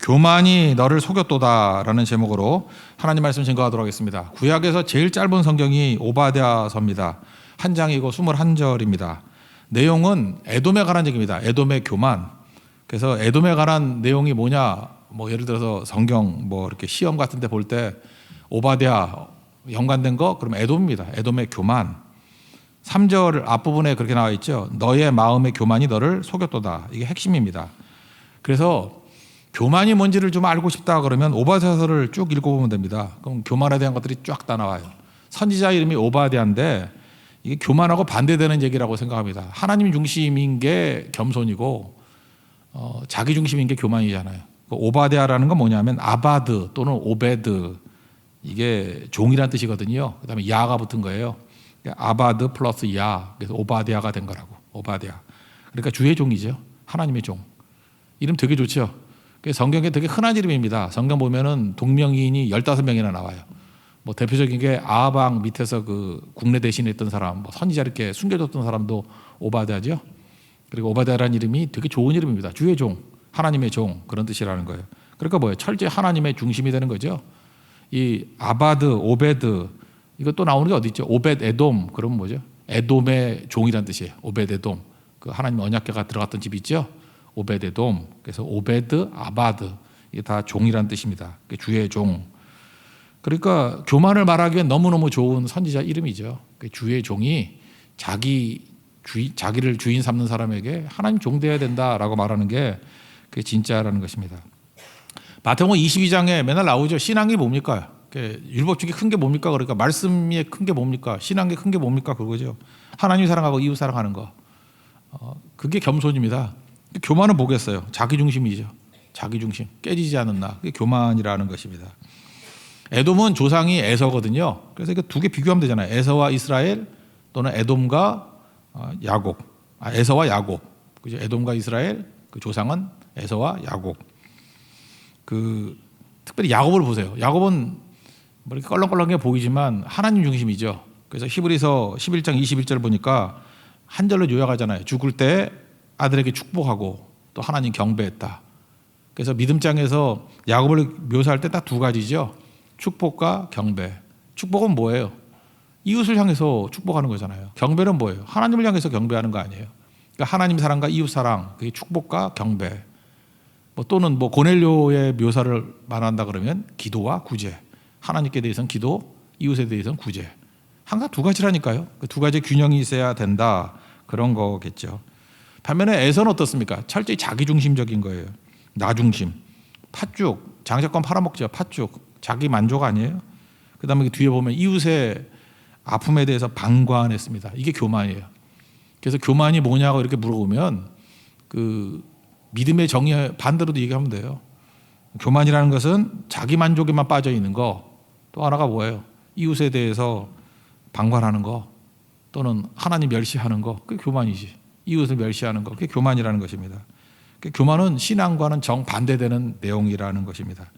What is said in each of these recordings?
교만이 너를 속였도다라는 제목으로 하나님 말씀 증거하도록 하겠습니다. 구약에서 제일 짧은 성경이 오바댜서입니다. 한 장이고 21절입니다. 내용은 에돔에 관한 얘기입니다. 에돔의 교만. 그래서 에돔에 관한 내용이 뭐냐? 뭐 예를 들어서 성경 뭐 이렇게 시험 같은 데 볼 때 오바댜 연관된 거 그러면 에돔입니다. 에돔의 교만. 3절 앞부분에 그렇게 나와 있죠. 너의 마음의 교만이 너를 속였도다. 이게 핵심입니다. 그래서 교만이 뭔지를 좀 알고 싶다 그러면 오바댜서를 쭉 읽어보면 됩니다. 그럼 교만에 대한 것들이 쫙 다 나와요. 선지자 이름이 오바댜인데 이게 교만하고 반대되는 얘기라고 생각합니다. 하나님 중심인 게 겸손이고 자기 중심인 게 교만이잖아요. 오바댜라는 건 뭐냐면 아바드 또는 오베드, 이게 종이란 뜻이거든요. 그다음에 야가 붙은 거예요. 아바드 플러스 야, 그래서 오바댜가 된 거라고. 오바댜. 그러니까 주의 종이죠. 하나님의 종. 이름 되게 좋죠. 성경에 되게 흔한 이름입니다. 성경 보면은 동명이인이 15명이나 나와요. 뭐 대표적인 게 아방 밑에서 그 국내 대신했던 사람, 뭐 선지자 이렇게 숨겨졌던 사람도 오바댜죠. 그리고 오바댜라는 이름이 되게 좋은 이름입니다. 주의 종, 하나님의 종, 그런 뜻이라는 거예요. 그러니까 뭐예요? 철저히 하나님의 중심이 되는 거죠. 이 아바드, 오베드, 이거 또 나오는 게 어디 있죠? 오벳 에돔, 그러면 뭐죠? 에돔의 종이란 뜻이에요. 오벳 에돔. 그 하나님 언약궤가 들어갔던 집 있죠? 오벳 에돔. 그래서 오베드, 아바드, 이게 다 종이란 뜻입니다. 주의 종. 그러니까 교만을 말하기에 너무너무 좋은 선지자 이름이죠. 주의 종이 자기를 주인 삼는 사람에게 하나님 종 되어야 된다라고 말하는 게 그게 진짜라는 것입니다. 마태복음 22장에 맨날 나오죠. 신앙이 뭡니까? 율법 중에 큰 게 뭡니까? 그러니까 말씀이 큰 게 뭡니까? 신앙이 큰 게 뭡니까? 그거죠. 하나님 사랑하고 이웃 사랑하는 거. 그게 겸손입니다. 교만은 뭐겠어요? 자기 중심이죠. 자기 중심. 깨지지 않는 나. 그게 교만이라는 것입니다. 에돔은 조상이 에서거든요. 그래서 이거 두 개 비교하면 되잖아요. 에서와 이스라엘 또는 에돔과 야곱. 에서와 야곱. 그죠? 에돔과 이스라엘 그 조상은 에서와 야곱. 특별히 야곱을 보세요. 야곱은 뭐 이렇게 껄렁껄렁해 보이지만 하나님 중심이죠. 그래서 히브리서 11장 21절 보니까 한 절로 요약하잖아요. 죽을 때 아들에게 축복하고 또 하나님 경배했다. 그래서 믿음장에서 야곱을 묘사할 때 딱 두 가지죠. 축복과 경배. 축복은 뭐예요? 이웃을 향해서 축복하는 거잖아요. 경배는 뭐예요? 하나님을 향해서 경배하는 거 아니에요. 그러니까 하나님 사랑과 이웃 사랑, 그게 축복과 경배. 또는 고넬료의 묘사를 말한다 그러면 기도와 구제. 하나님께 대해서는 기도, 이웃에 대해서는 구제. 항상 두 가지라니까요. 그 두 가지 균형이 있어야 된다. 그런 거겠죠. 반면에 에서는 어떻습니까? 철저히 자기중심적인 거예요. 나중심. 팥죽. 장자권 팔아먹죠. 팥죽. 자기 만족 아니에요? 그 다음에 뒤에 보면 이웃의 아픔에 대해서 방관했습니다. 이게 교만이에요. 그래서 교만이 뭐냐고 이렇게 물어보면 믿음의 정의 반대로도 얘기하면 돼요. 교만이라는 것은 자기 만족에만 빠져 있는 거. 또 하나가 뭐예요? 이웃에 대해서 방관하는 거 또는 하나님 멸시하는 거. 그게 교만이지. 이웃을 멸시하는 거. 그게 교만이라는 것입니다. 교만은 신앙과는 정반대되는 내용이라는 것입니다.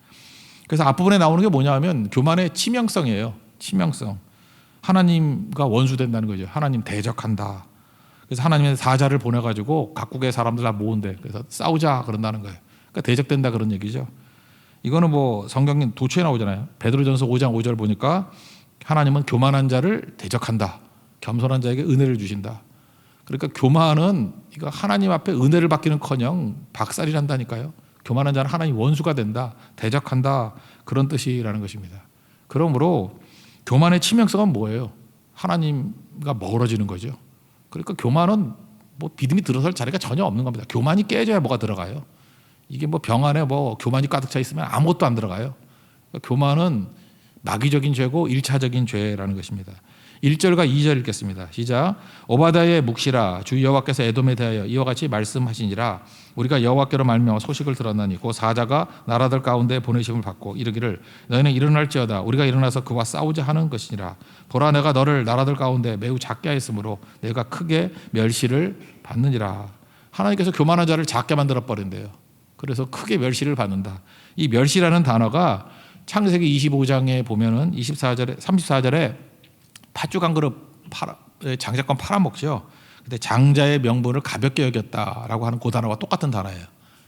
그래서 앞부분에 나오는 게 뭐냐면 교만의 치명성이에요. 치명성. 하나님과 원수된다는 거죠. 하나님 대적한다. 그래서 하나님의 사자를 보내가지고 각국의 사람들 다 모은대. 그래서 싸우자 그런다는 거예요. 그러니까 대적된다 그런 얘기죠. 이거는 성경에 도처에 나오잖아요. 베드로전서 5장 5절 보니까 하나님은 교만한 자를 대적한다. 겸손한 자에게 은혜를 주신다. 그러니까 교만은 이거 하나님 앞에 은혜를 받기는커녕 박살이 난다니까요. 교만한 자는 하나님 원수가 된다. 대적한다. 그런 뜻이라는 것입니다. 그러므로 교만의 치명성은 뭐예요? 하나님과 멀어지는 거죠. 그러니까 교만은 믿음이 들어설 자리가 전혀 없는 겁니다. 교만이 깨져야 뭐가 들어가요. 이게 병 안에 교만이 가득 차 있으면 아무것도 안 들어가요. 그러니까 교만은 마귀적인 죄고 1차적인 죄라는 것입니다. 1절과 2절 읽겠습니다. 시작. 오바댜의 묵시라 주 여호와께서 에돔에 대하여 이와 같이 말씀하시니라. 우리가 여호와께로 말미암아 소식을 들었나니 곧 사자가 나라들 가운데 보내심을 받고 이르기를 너희는 일어날지어다 우리가 일어나서 그와 싸우자 하는 것이니라. 보라 내가 너를 나라들 가운데 매우 작게 하였으므로 내가 크게 멸시를 받느니라. 하나님께서 교만한 자를 작게 만들어 버린대요. 그래서 크게 멸시를 받는다. 이 멸시라는 단어가 창세기 25장에 보면은 34절에 팥죽 한 그릇 장자권 팔아먹죠. 근데 장자의 명분을 가볍게 여겼다라고 하는 그 단어와 똑같은 단어예요.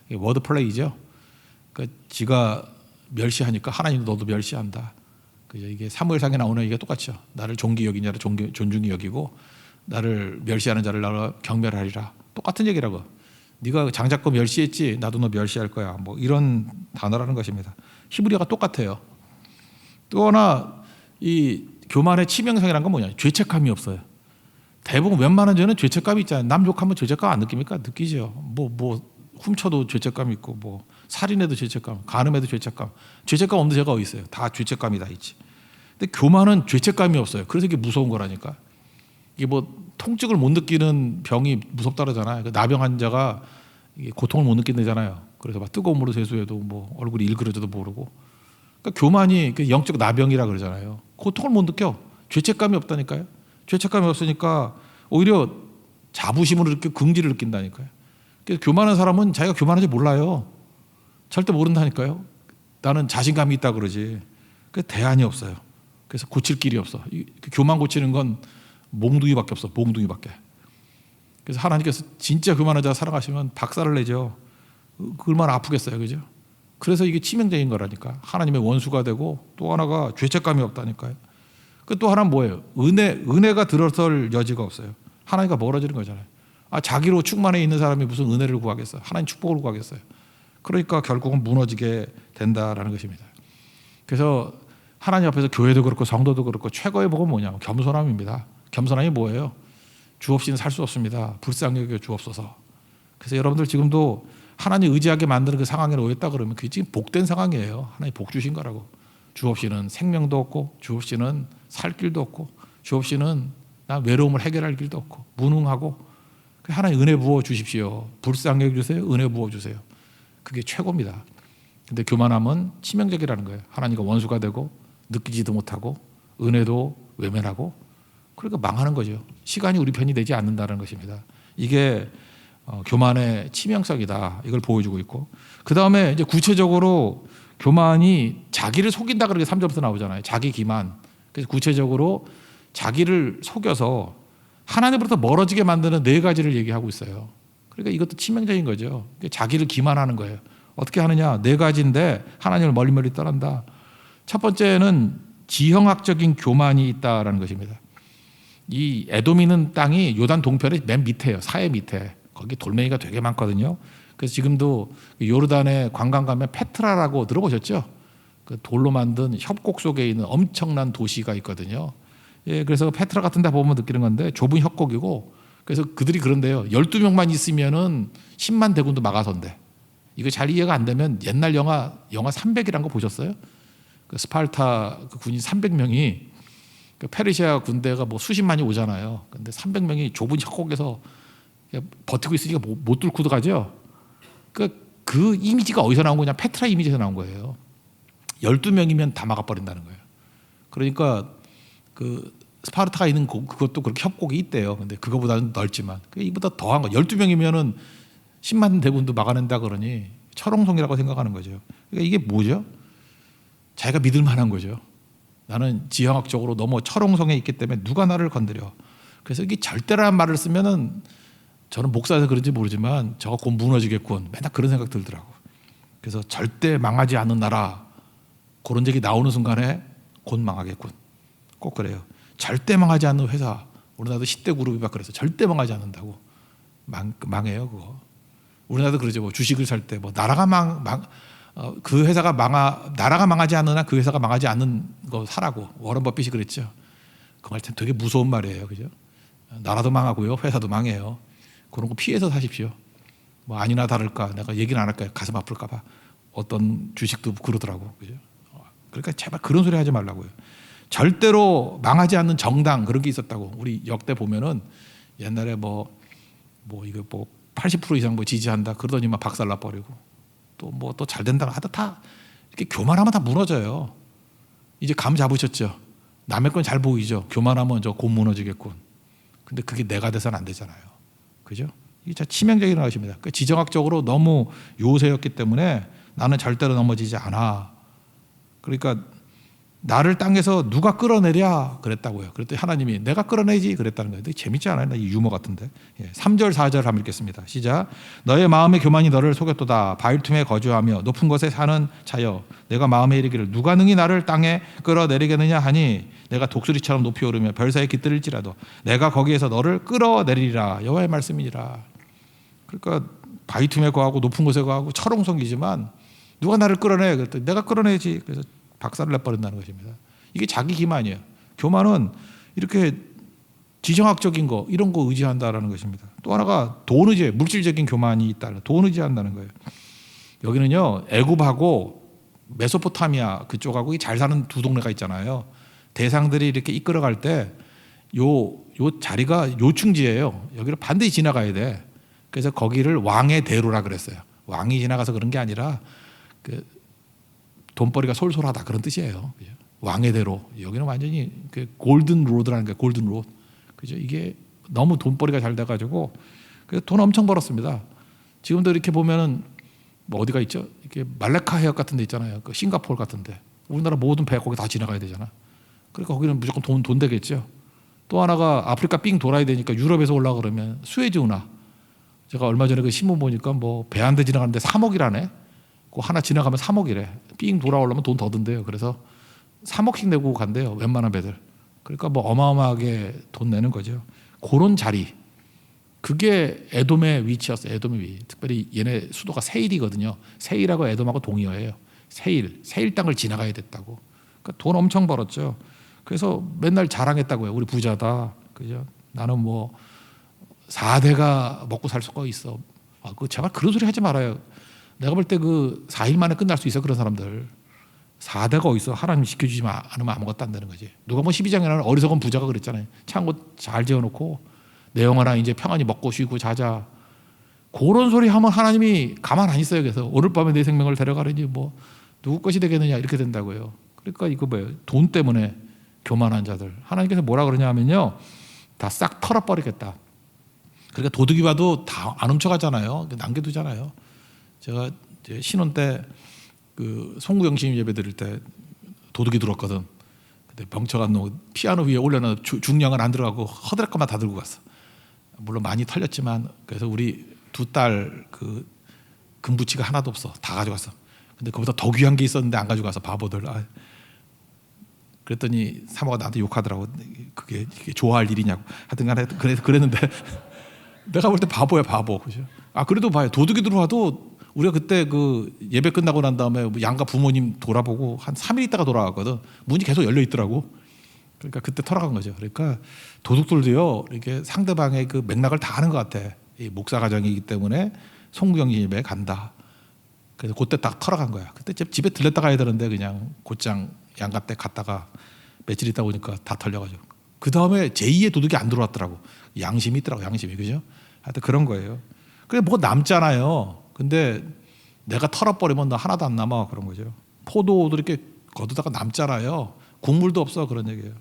이게 워드 플레이죠. 그러니까 지가 멸시하니까 하나님도 너도 멸시한다. 그죠? 이게 사무엘상에 나오는 이게 똑같죠. 나를 존귀 여긴 자를 존중히 여기고 나를 멸시하는 자를 나로 경멸하리라. 똑같은 얘기라고. 네가 장자권 멸시했지, 나도 너 멸시할 거야. 뭐 이런 단어라는 것입니다. 히브리어가 똑같아요. 또 하나 이 교만의 치명상이라는 건 뭐냐? 죄책감이 없어요. 대부분 웬만한 죄는 죄책감이 있잖아요. 남 욕하면 죄책감 안 느낍니까? 느끼죠. 뭐 훔쳐도 죄책감 있고, 뭐 살인해도 죄책감, 간음해도 죄책감. 죄책감 없는 죄가 어디 있어요? 다 죄책감이 다 있지. 근데 교만은 죄책감이 없어요. 그래서 이게 무서운 거라니까. 이게 뭐 통증을 못 느끼는 병이 무섭다 그러잖아요. 나병 환자가 이게 고통을 못 느낀다잖아요. 그래서 막 뜨거운 물로 세수해도 뭐 얼굴이 일그러져도 모르고. 그러니까 교만이 영적 나병이라 그러잖아요. 고통을 못 느껴. 죄책감이 없다니까요. 죄책감이 없으니까 오히려 자부심으로 이렇게 긍지를 느낀다니까요. 그래서 교만한 사람은 자기가 교만한지 몰라요. 절대 모른다니까요. 나는 자신감이 있다 그러지. 그 대안이 없어요. 그래서 고칠 길이 없어. 교만 고치는 건 몽둥이밖에 없어. 몽둥이밖에. 그래서 하나님께서 진짜 교만한 자 살아가시면 박살을 내죠. 얼마나 아프겠어요, 그죠? 그래서 이게 치명적인 거라니까. 하나님의 원수가 되고 또 하나가 죄책감이 없다니까요. 그 또 하나는 뭐예요? 은혜가 들어설 여지가 없어요. 하나님과 멀어지는 거잖아요. 자기로 충만해 있는 사람이 무슨 은혜를 구하겠어요? 하나님 축복을 구하겠어요? 그러니까 결국은 무너지게 된다라는 것입니다. 그래서 하나님 앞에서 교회도 그렇고 성도도 그렇고 최고의 복은 뭐냐? 겸손함입니다. 겸손함이 뭐예요? 주 없이는 살 수 없습니다. 불쌍히 여겨 주옵소서. 그래서 여러분들 지금도 하나님 의지하게 만드는 그 상황에 놓였다 그러면 그게 지금 복된 상황이에요. 하나님 복 주신 거라고. 주 없이는 생명도 없고 주 없이는 살 길도 없고 주 없이는 나 외로움을 해결할 길도 없고 무능하고 하나님 은혜 부어 주십시오. 불쌍히 여겨 주세요. 은혜 부어 주세요. 그게 최고입니다. 근데 교만함은 치명적이라는 거예요. 하나님과 원수가 되고 느끼지도 못하고 은혜도 외면하고 그러니까 망하는 거죠. 시간이 우리 편이 되지 않는다는 것입니다. 이게 교만의 치명성이다. 이걸 보여주고 있고 그 다음에 이제 구체적으로 교만이 자기를 속인다 그렇게 3절부터 나오잖아요. 자기 기만. 그래서 구체적으로 자기를 속여서 하나님으로부터 멀어지게 만드는 4가지를 얘기하고 있어요. 그러니까 이것도 치명적인 거죠. 자기를 기만하는 거예요. 어떻게 하느냐? 4가지인데 하나님을 멀리 떠난다. 첫 번째는 지형학적인 교만이 있다라는 것입니다. 이 에돔 있는 땅이 요단 동편의 맨 밑에요. 사해 밑에. 거기 돌멩이가 되게 많거든요. 그래서 지금도 요르단에 관광 가면 페트라라고 들어보셨죠? 그 돌로 만든 협곡 속에 있는 엄청난 도시가 있거든요. 예, 그래서 페트라 같은 데 보면 느끼는 건데 좁은 협곡이고 그래서 그들이 그런데요. 12명만 있으면은 10만 대군도 막아선대. 이거 잘 이해가 안 되면 옛날 영화 300이라는 거 보셨어요? 그 스파르타 그 군인 300명이 그 페르시아 군대가 뭐 수십만이 오잖아요. 근데 300명이 좁은 협곡에서 버티고 있으니까 못 뚫고 들어가죠. 그 이미지가 어디서 나온 거냐? 페트라 이미지에서 나온 거예요. 12명이면 다 막아버린다는 거예요. 그러니까 그 스파르타가 있는 그것도 그렇게 협곡이 있대요. 근데 그거보다는 넓지만 이보다 더한 거. 12명이면은 10만 대군도 막아낸다 그러니 철옹성이라고 생각하는 거죠. 그러니까 이게 뭐죠? 자기가 믿을 만한 거죠. 나는 지형학적으로 너무 철옹성에 있기 때문에 누가 나를 건드려. 그래서 이게 절대라는 말을 쓰면은 저는 목사여서 그런지 모르지만 저거 곧 무너지겠군. 맨날 그런 생각 들더라고. 그래서 절대 망하지 않는 나라 그런 얘기 나오는 순간에 곧 망하겠군. 꼭 그래요. 절대 망하지 않는 회사. 우리나라도 10대 그룹이 막 그래서 절대 망하지 않는다고. 망해요 그거. 우리나라도 그러죠. 뭐 주식을 살 때 뭐 나라가 그 회사가 나라가 망하지 않는 한 그 회사가 망하지 않는 거 사라고. 워런 버핏이 그랬죠. 그 말 참 되게 무서운 말이에요. 그죠? 나라도 망하고요. 회사도 망해요. 그런 거 피해서 사십시오. 뭐 아니나 다를까 내가 얘기는 안 할까요? 가슴 아플까 봐. 어떤 주식도 그러더라고. 그죠? 그러니까 제발 그런 소리 하지 말라고요. 절대로 망하지 않는 정당 그런 게 있었다고. 우리 역대 보면은 옛날에 뭐 이거 뭐 80% 이상 뭐 지지한다 그러더니 막 박살나 버리고 또 뭐 또 잘 된다 하다 다 이렇게 교만하면 다 무너져요. 이제 감 잡으셨죠? 남의 건 잘 보이죠? 교만하면 저 곧 무너지겠군. 근데 그게 내가 돼서는 안 되잖아요. 그죠? 이게 진짜 치명적인 것입니다. 그러니까 지정학적으로 너무 요새였기 때문에 나는 절대로 넘어지지 않아. 그러니까 나를 땅에서 누가 끌어내랴 그랬다고요. 그랬더니 하나님이 내가 끌어내지 그랬다는 거예요. 되게 재밌지 않아요? 이 유머 같은데. 3절 4절 한번 읽겠습니다. 시작. 너의 마음의 교만이 너를 속였도다. 바위 틈에 거주하며 높은 곳에 사는 자여, 내가 마음에 이르기를 누가 능히 나를 땅에 끌어내리겠느냐 하니 내가 독수리처럼 높이 오르며 별사에 깃들일지라도 내가 거기에서 너를 끌어내리리라. 여호와의 말씀이니라. 그러니까 바위 틈에 거하고 높은 곳에 거하고 철옹성이지만 누가 나를 끌어내? 그랬더니 내가 끌어내지. 그래서 박살을 내버린다는 것입니다. 이게 자기 기만이에요. 교만은 이렇게 지정학적인 거 이런 거 의지한다라는 것입니다. 또 하나가 돈 의지, 물질적인 교만이 있다. 돈 의지한다는 거예요. 여기는요 애굽하고 메소포타미아 그쪽하고 잘 사는 두 동네가 있잖아요. 대상들이 이렇게 이끌어갈 때 요 자리가 요충지예요. 여기를 반드시 지나가야 돼. 그래서 거기를 왕의 대로라 그랬어요. 왕이 지나가서 그런 게 아니라 그 돈벌이가 솔솔하다 그런 뜻이에요. 왕의 대로. 여기는 완전히 그 골든 로드라는 거예요. 골든 로드. 그죠? 이게 너무 돈벌이가 잘 돼가지고 돈 엄청 벌었습니다. 지금도 이렇게 보면은 뭐 어디가 있죠? 이렇게 말레카 해역 같은 데 있잖아요. 그 싱가포르 같은데. 우리나라 모든 배 거기 다 지나가야 되잖아. 그러니까 거기는 무조건 돈 되겠죠. 또 하나가 아프리카 삥 돌아야 되니까 유럽에서 올라 그러면 수에즈 운하. 제가 얼마 전에 그 신문 보니까 뭐 배 한 대 지나가는데 3억이라네. 그 하나 지나가면 3억이래. 삥 돌아오려면 돈 더 든대요. 그래서 3억씩 내고 간대요. 웬만한 배들. 그러니까 뭐 어마어마하게 돈 내는 거죠. 그런 자리. 그게 에돔의 위치였어요. 에돔의 위. 특별히 얘네 수도가 세일이거든요. 세일하고 에돔하고 동의어예요. 세일 땅을 지나가야 됐다고. 그러니까 돈 엄청 벌었죠. 그래서 맨날 자랑했다고요. 우리 부자다. 그죠? 나는 뭐 4대가 먹고 살 수가 있어. 그 제발 그런 소리 하지 말아요. 내가 볼 때 그 4일 만에 끝날 수 있어. 그런 사람들 4대가 어디서 하나님 지켜주지 않으면 아무것도 안 되는 거지. 누가 뭐 12장에 나오는 어리석은 부자가 그랬잖아요. 창고 잘 지어놓고 내 영혼아 이제 평안히 먹고 쉬고 자자. 그런 소리 하면 하나님이 가만 안 있어요. 그래서 오늘 밤에 내 생명을 데려가려니 뭐 누구 것이 되겠느냐 이렇게 된다고요. 그러니까 이거 뭐예요? 돈 때문에 교만한 자들. 하나님께서 뭐라 그러냐 하면요, 다 싹 털어버리겠다. 그러니까 도둑이 봐도 다 안 훔쳐가잖아요. 남겨두잖아요. 제가 이제 신혼 때 그 송구영신 예배 드릴 때 도둑이 들었거든. 근데 멍청한 놈 피아노 위에 올려놔 중량은 안 들어가고 허드렛 것만 다 들고 갔어. 물론 많이 털렸지만 그래서 우리 두 딸 그 금부치가 하나도 없어. 다 가져갔어. 근데 그보다 더 귀한 게 있었는데 안 가져가서 바보들. 그랬더니 사모가 나한테 욕하더라고. 그게 좋아할 일이냐고. 하여튼간에 그랬는데 내가 볼 때 바보야 바보. 그죠? 그래도 봐요. 도둑이 들어와도 우리가 그때 그 예배 끝나고 난 다음에 양가 부모님 돌아보고 한 3일 있다가 돌아왔거든. 문이 계속 열려 있더라고. 그러니까 그때 털어간 거죠. 그러니까 도둑들도요 이렇게 상대방의 그 맥락을 다 아는 것 같아. 이 목사 가정이기 때문에 송구영신 예배 간다. 그래서 그때 딱 털어간 거야. 그때 집에 들렸다 가야 되는데 그냥 곧장 양가 때 갔다가 며칠 있다 보니까 다 털려가지고 그 다음에 제2의 도둑이 안 들어왔더라고. 양심이 있더라고. 양심이. 그죠? 하여튼 그런 거예요. 그래 뭐가 남잖아요. 근데 내가 털어버리면 너 하나도 안 남아. 그런 거죠. 포도도 이렇게 거두다가 남잖아요. 국물도 없어. 그런 얘기예요.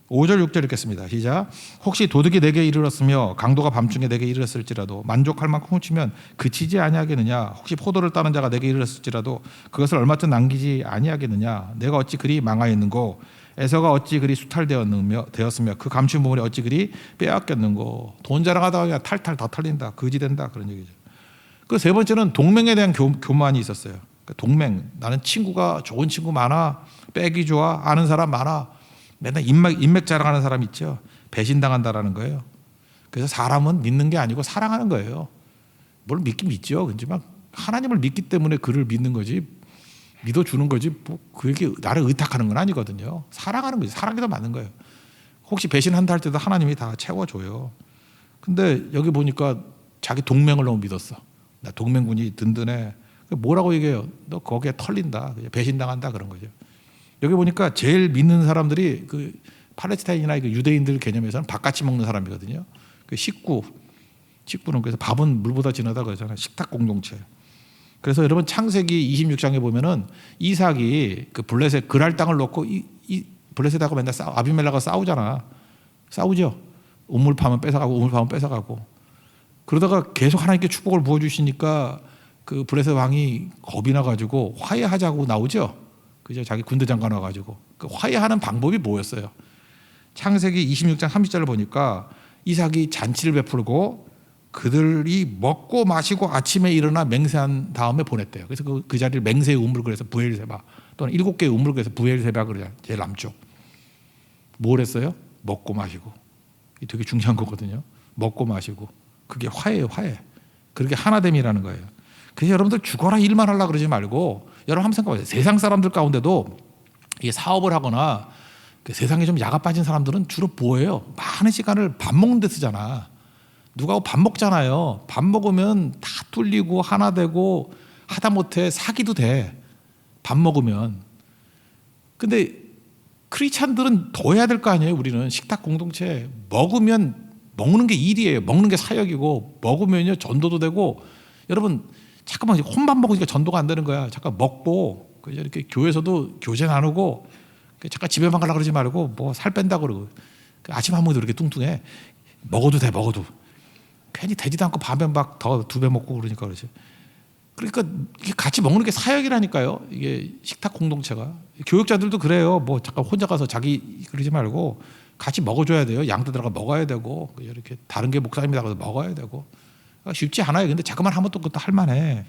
5절 6절 읽겠습니다. 시작. 혹시 도둑이 내게 이르렀으며 강도가 밤중에 내게 이르렀을지라도 만족할 만큼 훔치면 그치지 아니하겠느냐. 혹시 포도를 따는 자가 내게 이르렀을지라도 그것을 얼마쯤 남기지 아니하겠느냐. 내가 어찌 그리 망하였는고 에서가 어찌 그리 수탈되었으며 그 감춘 부분이 어찌 그리 빼앗겼는고. 돈 자랑하다가 그냥 탈탈 다 털린다. 거지된다. 그런 얘기죠. 그 세 번째는 동맹에 대한 교만이 있었어요. 그러니까 동맹. 나는 친구가 좋은 친구 많아. 빼기 좋아. 아는 사람 많아. 맨날 인맥 자랑하는 사람 있죠. 배신당한다라는 거예요. 그래서 사람은 믿는 게 아니고 사랑하는 거예요. 뭘 믿긴 믿죠. 그렇지만 하나님을 믿기 때문에 그를 믿는 거지. 믿어주는 거지. 뭐 그게 나를 의탁하는 건 아니거든요. 사랑하는 거지. 사랑이 더 맞는 거예요. 혹시 배신한다 할 때도 하나님이 다 채워줘요. 근데 여기 보니까 자기 동맹을 너무 믿었어. 나 동맹군이 든든해. 뭐라고 얘기해요? 너 거기에 털린다. 배신당한다. 그런 거죠. 여기 보니까 제일 믿는 사람들이 그 팔레스타인이나 그 유대인들 개념에서는 밥같이 먹는 사람이거든요. 그 식구는 그래서 밥은 물보다 진하다 그러잖아요. 식탁 공동체. 그래서 여러분 창세기 26장에 보면은 이삭이 그 블레셋 그랄 땅을 놓고 이 블레셋하고 맨날 아비멜렉하고 싸우죠. 우물 파면 뺏어가고. 그러다가 계속 하나님께 축복을 부어주시니까 그 블레셋 왕이 겁이 나가지고 화해하자고 나오죠. 그죠? 자기 군대 장관 와가지고 그 화해하는 방법이 뭐였어요? 창세기 26장 30절을 보니까 이삭이 잔치를 베풀고 그들이 먹고 마시고 아침에 일어나 맹세한 다음에 보냈대요. 그래서 그 자리를 맹세의 우물 그래서 부엘세바 또는 7개의 우물 그래서 부엘세바 그러잖아요. 제일 남쪽. 뭘 했어요? 먹고 마시고. 이게 되게 중요한 거거든요. 먹고 마시고. 그게 화해예요, 화해. 그게 하나됨이라는 거예요. 그래서 여러분들 죽어라 일만 하려고 그러지 말고 여러분 한번 생각해보세요. 세상 사람들 가운데도 이게 사업을 하거나 세상에 좀 야가 빠진 사람들은 주로 뭐예요? 많은 시간을 밥 먹는 데 쓰잖아. 누가 밥 먹잖아요. 밥 먹으면 다 뚫리고 하나 되고 하다못해 사기도 돼. 밥 먹으면. 근데 크리스찬들은 더 해야 될 거 아니에요. 우리는 식탁 공동체 먹으면 먹는 게 일이에요. 먹는 게 사역이고 먹으면요 전도도 되고 여러분 잠깐만 혼밥 먹으니까 전도가 안 되는 거야. 잠깐 먹고 이렇게 교회에서도 교제 나누고 잠깐 집에만 가려고 그러지 말고 뭐 살 뺀다고 그러고 아침 한 먹어도 이렇게 뚱뚱해. 먹어도 돼 먹어도. 괜히 되지도 않고 밤에 막 더 2배 먹고 그러니까 그러지. 그러니까 이게 같이 먹는 게 사역이라니까요. 이게 식탁 공동체가. 교육자들도 그래요. 뭐 잠깐 혼자 가서 자기 그러지 말고 같이 먹어줘야 돼요. 양도 들어가 먹어야 되고 이렇게 다른 게 목사님이라고 해서 먹어야 되고 쉽지 않아요. 근데 자꾸만 하면 또 그것도 할만해.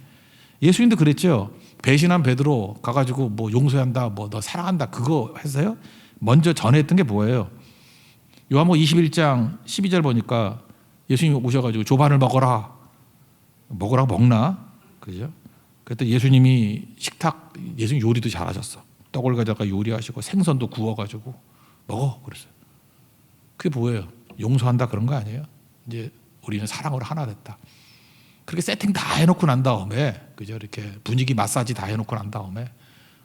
예수님도 그랬죠. 배신한 베드로 가가지고 뭐 용서한다, 뭐 너 사랑한다 그거 했어요? 먼저 전했던 게 뭐예요? 요한복음 21장 12절 보니까 예수님이 오셔가지고 조반을 먹어라. 먹으라고 먹나? 그죠? 그랬더니 예수님이 예수님 요리도 잘하셨어. 떡을 가져가 요리하시고 생선도 구워가지고 먹어 그랬어요. 그게 뭐예요? 용서한다 그런 거 아니에요? 이제 우리는 사랑으로 하나 됐다. 그렇게 세팅 다 해놓고 난 다음에 그죠? 이렇게 분위기 마사지 다 해놓고 난 다음에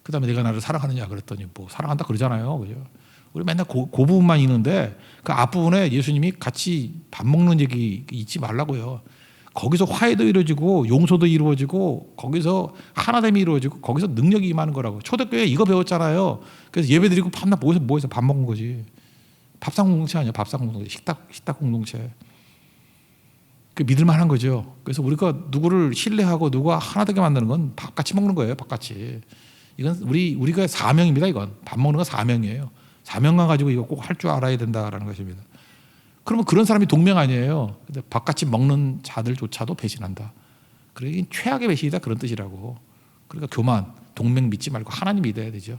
그다음에 내가 나를 사랑하느냐 그랬더니 뭐 사랑한다 그러잖아요. 그죠? 우리 맨날 그 부분만 있는데 그 앞부분에 예수님이 같이 밥 먹는 얘기 잊지 말라고요. 거기서 화해도 이루어지고 용서도 이루어지고 거기서 하나됨이 이루어지고 거기서 능력이 임하는 거라고. 초대교회 이거 배웠잖아요. 그래서 예배드리고 밤낮 모여서 밥 먹은 거지. 밥상 공동체 아니야. 밥상 공동체. 식탁 공동체. 그 믿을만한 거죠. 그래서 우리가 누구를 신뢰하고 누가 하나 되게 만드는 건 밥같이 먹는 거예요. 밥같이. 이건 우리가 사명입니다. 이건 밥 먹는 건 사명이에요. 사명감 가지고 이거 꼭 할 줄 알아야 된다라는 것입니다. 그러면 그런 사람이 동명 아니에요. 근데 밥같이 먹는 자들조차도 배신한다. 그러긴 최악의 배신이다 그런 뜻이라고. 그러니까 교만, 동맹 믿지 말고 하나님 믿어야 되죠.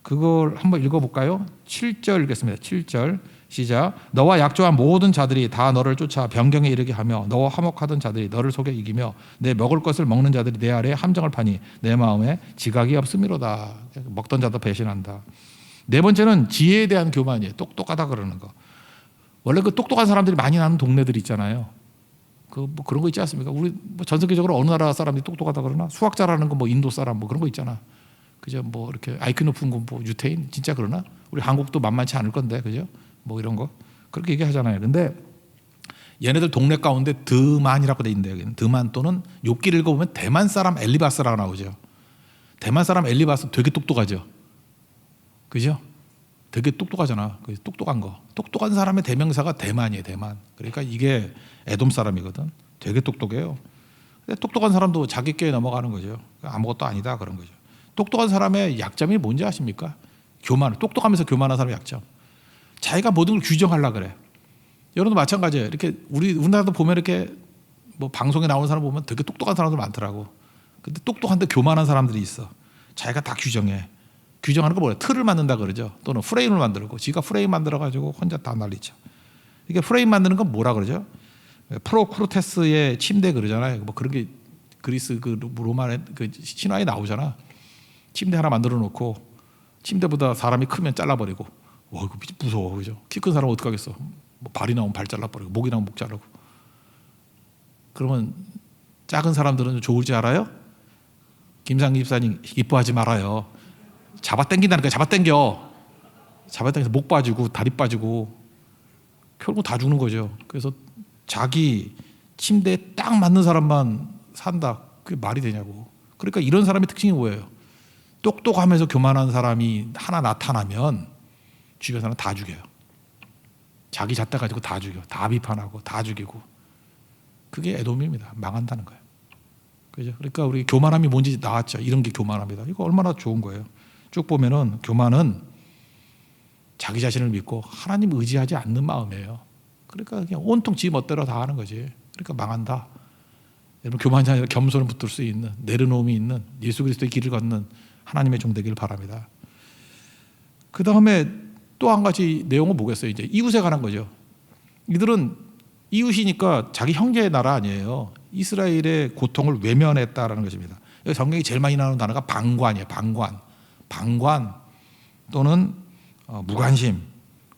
그걸 한번 읽어볼까요? 7절 읽겠습니다. 7절 시작. 너와 약조한 모든 자들이 다 너를 쫓아 변경에 이르게 하며 너와 화목하던 자들이 너를 속여 이기며 내 먹을 것을 먹는 자들이 내 아래에 함정을 파니 내 마음에 지각이 없음이로다. 먹던 자도 배신한다. 네 번째는 지혜에 대한 교만이에요. 똑똑하다 그러는 거. 원래 그 똑똑한 사람들이 많이 나는 동네들 있잖아요. 뭐 그런 거 있지 않습니까? 우리 뭐 전 세계적으로 어느 나라 사람들이 똑똑하다 그러나 수학자라는 거 뭐 인도 사람 뭐 그런 거 있잖아. 그죠? 뭐 이렇게 IQ 높은 거 뭐 유태인 진짜 그러나? 우리 한국도 만만치 않을 건데 그죠? 뭐 이런 거 그렇게 얘기하잖아요. 근데 얘네들 동네 가운데 드만이라고 돼 있는데요. 드만 또는 욥기를 읽어보면 대만 사람 엘리바스라고 나오죠. 대만 사람 엘리바스 되게 똑똑하죠. 그죠? 되게 똑똑하잖아. 똑똑한 거. 똑똑한 사람의 대명사가 대만이에요. 대만. 그러니까 이게 에돔 사람이거든. 되게 똑똑해요. 근데 똑똑한 사람도 자기 꾀에 넘어가는 거죠. 아무것도 아니다 그런 거죠. 똑똑한 사람의 약점이 뭔지 아십니까? 교만. 똑똑하면서 교만한 사람의 약점. 자기가 모든 걸 규정하려고 그래. 여러분도 마찬가지예요. 이렇게 우리나라도 보면 이렇게 뭐 방송에 나오는 사람 보면 되게 똑똑한 사람들 많더라고. 근데 똑똑한데 교만한 사람들이 있어. 자기가 다 규정해. 규정하는 거 뭐예요? 틀을 만든다 그러죠. 또는 프레임을 만들고 지가 프레임 만들어가지고 혼자 다 난리쳐. 이게 프레임 만드는 건 뭐라 그러죠? 프로크루테스의 침대 그러잖아요. 뭐 그런 게 그리스 그 로마의 그 신화에 나오잖아. 침대 하나 만들어 놓고 침대보다 사람이 크면 잘라버리고. 와 이거 무서워 그죠? 키 큰 사람은 어떡하겠어? 뭐 발이 나오면 발 잘라버리고 목이 나오면 목 자르고. 그러면 작은 사람들은 좋을지 알아요? 김상기 집사님 이뻐하지 말아요. 잡아당긴다니까. 잡아당겨서 목 빠지고 다리 빠지고 결국 다 죽는 거죠. 그래서 자기 침대에 딱 맞는 사람만 산다. 그게 말이 되냐고. 그러니까 이런 사람의 특징이 뭐예요? 똑똑하면서 교만한 사람이 하나 나타나면 주변 사람 다 죽여요. 자기 잣대 가지고 다 죽여. 다 비판하고 다 죽이고. 그게 에돔입니다. 망한다는 거예요. 그죠? 그러니까 우리 교만함이 뭔지 나왔죠. 이런 게 교만합니다. 이거 얼마나 좋은 거예요. 쭉 보면은 교만은 자기 자신을 믿고 하나님 의지하지 않는 마음이에요. 그러니까 그냥 온통 지 멋대로 다 하는 거지. 그러니까 망한다. 여러분 교만이 아니라 겸손을 붙들 수 있는 내려놓음이 있는 예수 그리스도의 길을 걷는 하나님의 종 되길 바랍니다. 그 다음에 또 한 가지 내용은 뭐겠어요? 이제 이웃에 관한 거죠. 이들은 이웃이니까 자기 형제의 나라 아니에요. 이스라엘의 고통을 외면했다라는 것입니다. 여기 성경이 제일 많이 나오는 단어가 방관이에요. 방관 또는 무관심.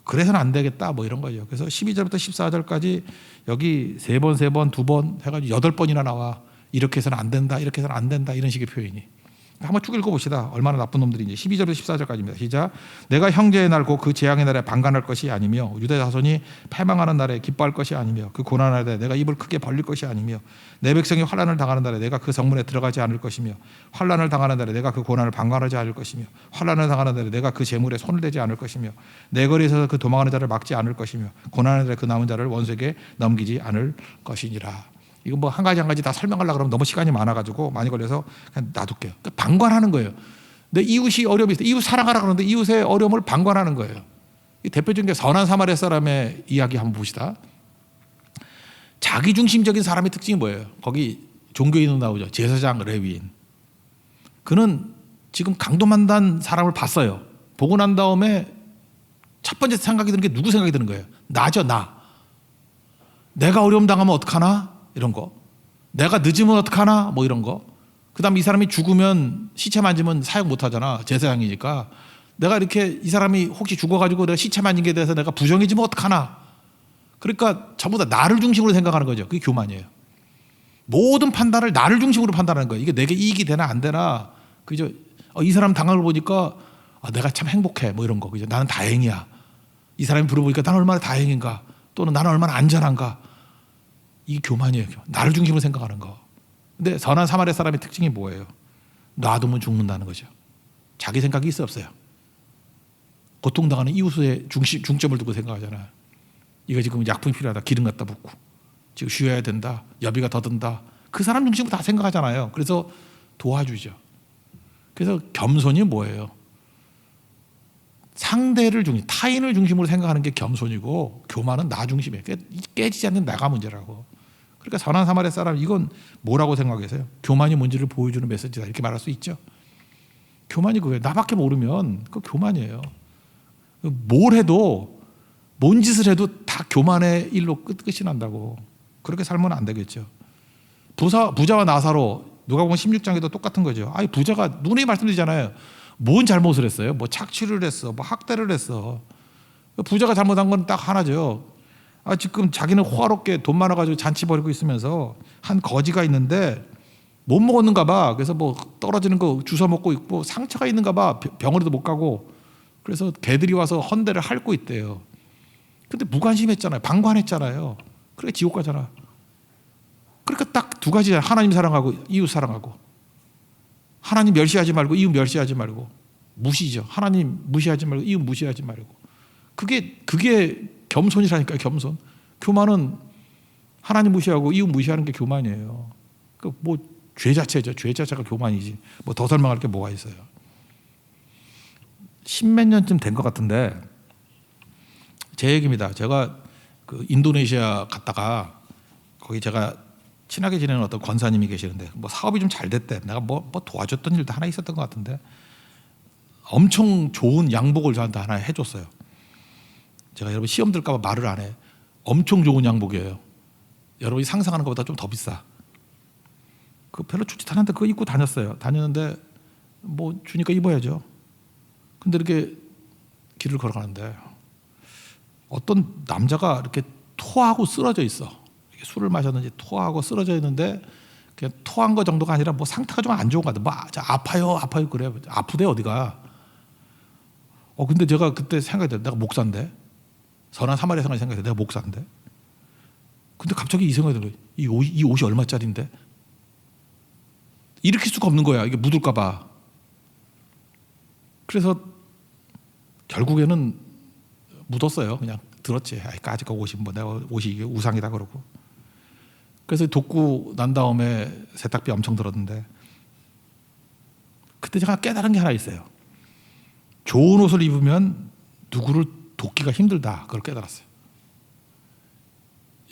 그래서는 안 되겠다 뭐 이런 거죠. 그래서 12절부터 14절까지 여기 세 번, 두 번 해가지고 8번이나 나와. 이렇게 해서는 안 된다, 이렇게 해서는 안 된다 이런 식의 표현이. 한번 쭉 읽어봅시다. 얼마나 나쁜 놈들인지. 12절부터 14절까지입니다. 시작. 내가 형제의 날 곧 그 재앙의 날에 방관할 것이 아니며 유다 자손이 패망하는 날에 기뻐할 것이 아니며 그 고난의 날에 내가 입을 크게 벌릴 것이 아니며 내 백성이 환난을 당하는 날에 내가 그 성문에 들어가지 않을 것이며 환난을 당하는 날에 내가 그 고난을 방관하지 않을 것이며 환난을 당하는 날에 내가 그 재물에 손을 대지 않을 것이며 내 거리에서 그 도망하는 자를 막지 않을 것이며 고난의 날에 그 남은 자를 원수에게 넘기지 않을 것이니라. 이거 뭐 한 가지 다 설명하려고 그러면 너무 시간이 많아가지고 많이 걸려서 그냥 놔둘게요. 그러니까 방관하는 거예요. 내 이웃이 어려움이 있어. 이웃 사랑하라 그러는데 이웃의 어려움을 방관하는 거예요. 이 대표적인 게 선한 사마리아 사람의 이야기 한번 봅시다. 자기중심적인 사람의 특징이 뭐예요? 거기 종교인으로 나오죠. 제사장 레위인. 그는 지금 강도만단 사람을 봤어요. 보고 난 다음에 첫 번째 생각이 드는 게 누구 생각이 드는 거예요? 나죠, 나. 내가 어려움 당하면 어떡하나? 이런 거. 내가 늦으면 어떡하나? 뭐 이런 거. 그 다음에 이 사람이 죽으면 시체 만지면 사용 못 하잖아. 제사장이니까. 내가 이렇게 이 사람이 혹시 죽어가지고 내가 시체 만진 게 대해서 내가 부정해지면 어떡하나? 그러니까 전부 다 나를 중심으로 생각하는 거죠. 그게 교만이에요. 모든 판단을 나를 중심으로 판단하는 거예요. 이게 내게 이익이 되나 안 되나. 그죠? 이 사람 당한 걸 보니까 내가 참 행복해. 뭐 이런 거. 그죠? 나는 다행이야. 이 사람이 물어보니까 나는 얼마나 다행인가. 또는 나는 얼마나 안전한가. 이게 교만이에요. 나를 중심으로 생각하는 거. 근데 선한 사마리아 사람의 특징이 뭐예요? 놔두면 죽는다는 거죠. 자기 생각이 있어 없어요? 고통당하는 이웃의 중점을 두고 생각하잖아요. 이거 지금 약품이 필요하다. 기름 갖다 붓고. 지금 쉬어야 된다. 여비가 더 든다. 그 사람 중심으로 다 생각하잖아요. 그래서 도와주죠. 그래서 겸손이 뭐예요? 상대를 타인을 중심으로 생각하는 게 겸손이고 교만은 나 중심이에요. 깨지지 않는 나가 문제라고. 그러니까 선한 사마리아 사람 이건 뭐라고 생각하세요? 교만이 뭔지를 보여주는 메시지다 이렇게 말할 수 있죠. 교만이 그거예요. 나밖에 모르면 그거 교만이에요. 뭘 해도 뭔 짓을 해도 다 교만의 일로 끝이 난다고. 그렇게 살면 안 되겠죠. 부자와 나사로 누가복음 16장에도 똑같은 거죠. 부자가 누누이 말씀드리잖아요. 뭔 잘못을 했어요? 뭐 착취를 했어, 뭐 학대를 했어. 부자가 잘못한 건 딱 하나죠. 지금 자기는 호화롭게 돈 많아가지고 잔치 벌이고 있으면서 한 거지가 있는데 못 먹었는가 봐. 그래서 뭐 떨어지는 거 주워 먹고 있고 상처가 있는가 봐. 병원에도 못 가고. 그래서 개들이 와서 헌대를 핥고 있대요. 근데 무관심했잖아요. 방관했잖아요. 그래 지옥 가잖아. 그러니까 딱 두 가지잖아요. 하나님 사랑하고 이웃 사랑하고. 하나님 멸시하지 말고 이웃 멸시하지 말고. 무시죠. 하나님 무시하지 말고 이웃 무시하지 말고. 그게 겸손이라니까요. 겸손. 교만은 하나님 무시하고 이웃 무시하는 게 교만이에요. 뭐 죄 자체죠. 죄 자체가 교만이지. 뭐 더 설명할 게 뭐가 있어요. 십몇 년쯤 된 것 같은데 제 얘기입니다. 제가 그 인도네시아 갔다가 거기 제가 친하게 지내는 어떤 권사님이 계시는데 뭐 사업이 좀 잘 됐대. 내가 뭐 도와줬던 일도 하나 있었던 것 같은데 엄청 좋은 양복을 저한테 하나 해줬어요. 제가 여러분 시험 들까 봐 말을 안 해. 엄청 좋은 양복이에요. 여러분이 상상하는 것보다 좀 더 비싸. 그 별로 좋지 않은데 그거 입고 다녔어요. 다녔는데 뭐 주니까 입어야죠. 근데 이렇게 길을 걸어가는데 어떤 남자가 이렇게 토하고 쓰러져 있어. 이렇게 술을 마셨는지 토하고 쓰러져 있는데 그냥 토한 거 정도가 아니라 뭐 상태가 좀 안 좋은 것 같아. 뭐 아파요 그래. 아프대 어디가. 근데 제가 그때 생각이 들어요. 내가 목사인데. 선한 사마리아 생각이 들어요. 내가 목사인데. 근데 갑자기 이 생각이 들어요. 이 옷이 얼마짜리인데? 일으킬 수가 없는 거야. 이게 묻을까 봐. 그래서 결국에는 묻었어요. 그냥 들었지. 까짓 거 옷이 뭐 내가 옷이 이게 우상이다 그러고. 그래서 돕고 난 다음에 세탁비 엄청 들었는데 그때 제가 깨달은 게 하나 있어요. 좋은 옷을 입으면 누구를 돕기가 힘들다. 그걸 깨달았어요.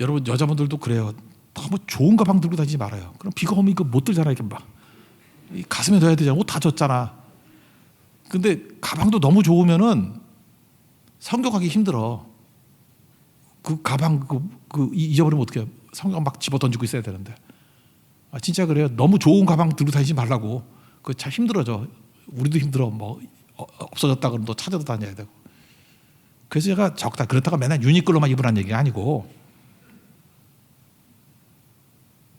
여러분 여자분들도 그래요. 너무 좋은 가방 들고 다니지 말아요. 그럼 비가 오면 이거 못 들잖아. 이렇게 막 이 가슴에 넣어야 되잖아. 옷 다 젖잖아. 근데 가방도 너무 좋으면은 성경하기 힘들어. 그 가방 잊어버리면 어떡해요? 성경 막 집어 던지고 있어야 되는데. 아, 진짜 그래요. 너무 좋은 가방 들고 다니지 말라고. 그거 참 힘들어져. 우리도 힘들어. 뭐 없어졌다 그러면 또 찾아도 다녀야 되고. 그래서 제가 적다. 그렇다가 맨날 유니클로만 입으라는 얘기가 아니고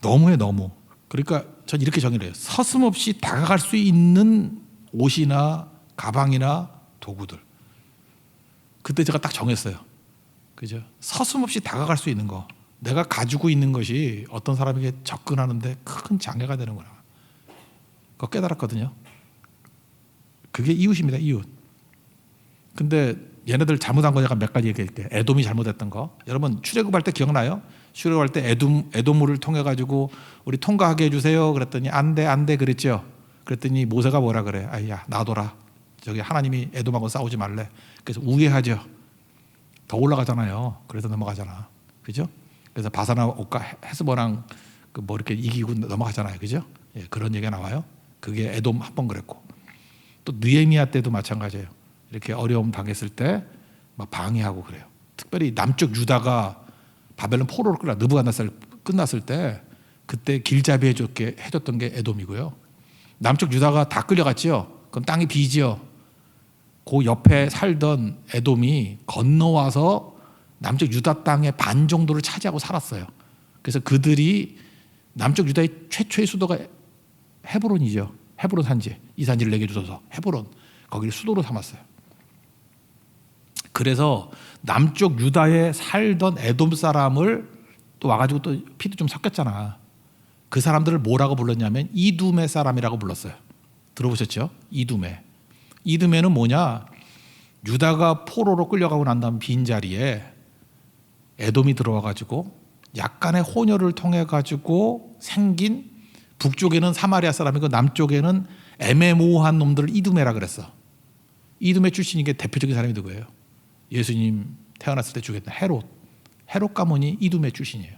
너무해 너무. 그러니까 전 이렇게 정의를 해요. 서슴없이 다가갈 수 있는 옷이나 가방이나 도구들. 그때 제가 딱 정했어요. 그죠? 서슴없이 다가갈 수 있는 거. 내가 가지고 있는 것이 어떤 사람에게 접근하는데 큰 장애가 되는구나. 그거 깨달았거든요. 그게 이웃입니다. 이웃. 근데 얘네들 잘못한 거 제가 몇 가지 얘기할게요. 에돔이 잘못했던 거. 여러분 출애굽할 때 기억나요? 출애굽할 때 에돔물을 통해 가지고 우리 통과하게 해주세요. 그랬더니 안 돼 그랬죠. 그랬더니 모세가 뭐라 그래? 아야 놔둬라. 저기 하나님이 에돔하고 싸우지 말래. 그래서 우회하죠. 더 올라가잖아요. 그래서 넘어가잖아. 그죠? 그래서 바사나 옥과 헤스보랑 그 뭐 이렇게 이기고 넘어가잖아요. 그죠? 예, 그런 얘기가 나와요. 그게 에돔 한 번 그랬고 또 느헤미야 때도 마찬가지예요. 이렇게 어려움 당했을 때 막 방해하고 그래요. 특별히 남쪽 유다가 바벨론 포로로 느부갓네살 끝났을 때 그때 길잡이 해줬던 게 에돔이고요. 남쪽 유다가 다 끌려갔지요. 그럼 땅이 비지요. 그 옆에 살던 에돔이 건너와서 남쪽 유다 땅의 반 정도를 차지하고 살았어요. 그래서 그들이 남쪽 유다의 최초의 수도가 헤브론이죠. 헤브론 산지, 이 산지를 내게 주소서. 헤브론 거기를 수도로 삼았어요. 그래서 남쪽 유다에 살던 에돔 사람을 또 와가지고 또 피도 좀 섞였잖아. 그 사람들을 뭐라고 불렀냐면 이두메 사람이라고 불렀어요. 들어보셨죠? 이두메는 뭐냐? 유다가 포로로 끌려가고 난 다음 빈자리에 에돔이 들어와가지고 약간의 혼혈을 통해 가지고 생긴 북쪽에는 사마리아 사람이고 남쪽에는 애매모호한 놈들을 이두메라 그랬어. 이두메 출신인 게 대표적인 사람이 누구예요? 예수님 태어났을 때 죽였던 헤롯 가문이 이두메 출신이에요.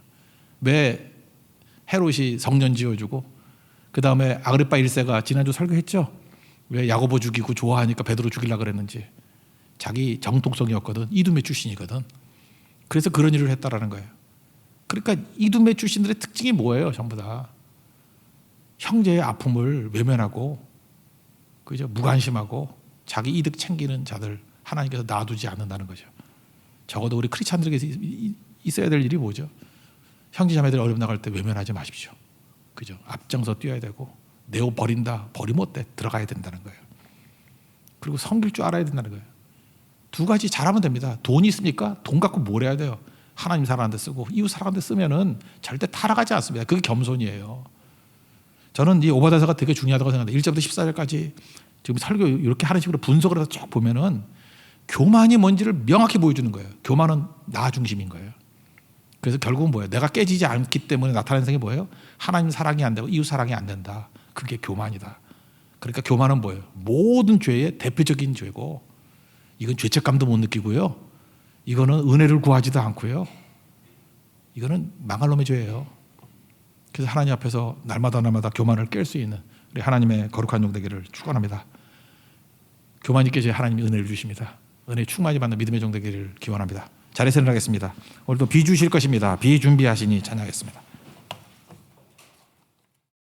왜 헤롯이 성전 지어주고 그 다음에 아그리파 1세가 지난주 설교했죠. 왜 야고보 죽이고 좋아하니까 베드로 죽이려고 그랬는지. 자기 정통성이었거든. 이두메 출신이거든. 그래서 그런 일을 했다라는 거예요. 그러니까 이두메 출신들의 특징이 뭐예요? 전부 다 형제의 아픔을 외면하고 그죠? 무관심하고 자기 이득 챙기는 자들 하나님께서 놔두지 않는다는 거죠. 적어도 우리 크리스찬들에게 있어야 될 일이 뭐죠? 형제 자매들 어려움 나갈 때 외면하지 마십시오. 그죠? 앞장서 뛰어야 되고 내 옷 버린다. 버리면 어때? 들어가야 된다는 거예요. 그리고 섬길 줄 알아야 된다는 거예요. 두 가지 잘하면 됩니다. 돈이 있으니까 돈 갖고 뭘 해야 돼요? 하나님 사랑하는 데 쓰고 이웃 사랑하는 데 쓰면은 절대 타락하지 않습니다. 그게 겸손이에요. 저는 이 오바다서가 되게 중요하다고 생각합니다. 1절부터 14절까지 지금 설교 이렇게 하는 식으로 분석을 해서 쭉 보면은 교만이 뭔지를 명확히 보여주는 거예요. 교만은 나 중심인 거예요. 그래서 결국은 뭐예요? 내가 깨지지 않기 때문에 나타나는 생이 뭐예요? 하나님 사랑이 안 되고 이웃 사랑이 안 된다. 그게 교만이다. 그러니까 교만은 뭐예요? 모든 죄의 대표적인 죄고 이건 죄책감도 못 느끼고요. 이거는 은혜를 구하지도 않고요. 이거는 망할 놈의 죄예요. 그래서 하나님 앞에서 날마다 교만을 깰 수 있는 우리 하나님의 거룩한 종 되기를 축원합니다. 교만이 깨져야 하나님이 은혜를 주십니다. 은혜 충만히 받는 믿음의 종 되기를 기원합니다. 자리에서 일어나겠습니다. 오늘도 비 주실 것입니다. 비 준비하시니 찬양하겠습니다.